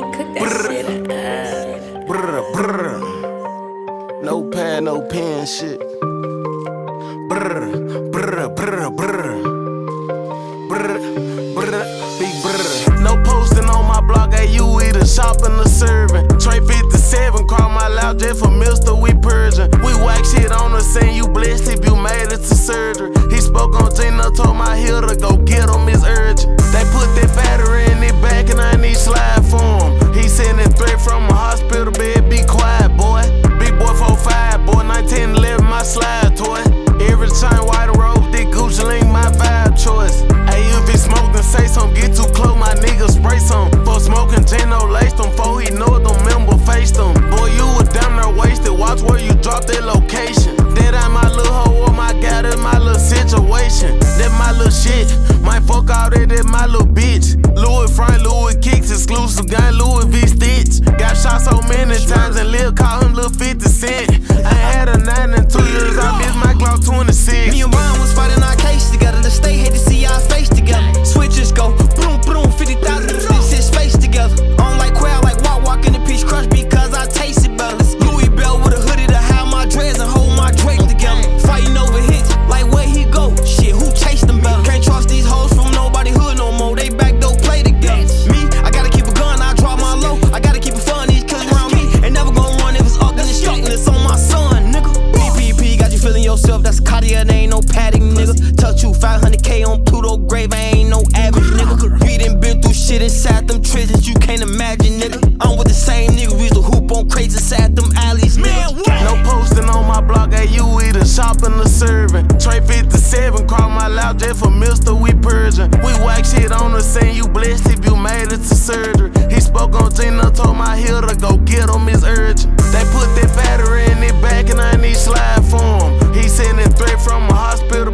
cook that shit up. Brr, brr. No pad, no pen shit. Brr, brr, brr, brr. Brr, brr, big brr. No posting on my blog, hey, you either shopping or serving. Trey 57, call my loud jet for Mister, we purging. We whack shit on the scene, you blessed if you made it to surgery. He spoke on Gina, told my heel to go get him, it's urgent. They put that battery in their back and I need slide for him. He sending threat from a hospital bed, be quiet, boy. Big boy 4'5", boy, 1911, my slide toy. Every time white robe, thick Gucci link, my vibe choice. Hey, if he smoke, then say something, get too close, my nigga spray some. For smoking, Gino laced him, for he know it, don't member faced him. Boy, you was damn near wasted, watch where you drop that location. That ain't my little hoe, oh my god, that's my little situation. That my little shit, might fuck all that my little bitch. Louis Frank, Louis Kicks, exclusive gun, Louis V Stitch. Got shot so many times and Lil call him Lil 50 Cent. I ain't had a 9 in 2 years, I missed my Glock 26. Me and Ron was fighting our case together. The state had to see our face together. Switches go boom, boom, 50,000 this his face together. On like quail, like walk in the peach crush because I taste it better. Louis Bell with a hoodie to hide my dreads and hold my Drake together. Fighting over hits, like where he go? Shit, who chased them better? Can't trust these hoes from nobody hood no more. They back door play together. Me, I gotta keep a gun, I drop my low. I gotta keep it fun, these killers around me. Ain't never gonna run if it's up in the struck and it's on my son, nigga. PPP got you feeling yourself, that's Cartier, they ain't no padding, nigga. Touch you 500K on Pluto grave, I ain't no average, nigga. We done been through shit inside them trenches, you can't imagine, nigga. I'm with the same nigga, we used to hoop on crates inside them alleys, nigga. No posting on my blog, hey, you either shopping or serving. Trey 57, call my loud jet for Mister, we purging. We whack shit on the scene, you blessed if you made it to surgery. He spoke on Gina, told my heel to go get him, it's urgent. They put that battery in their back and I need slide for him. He sending threat from a hospital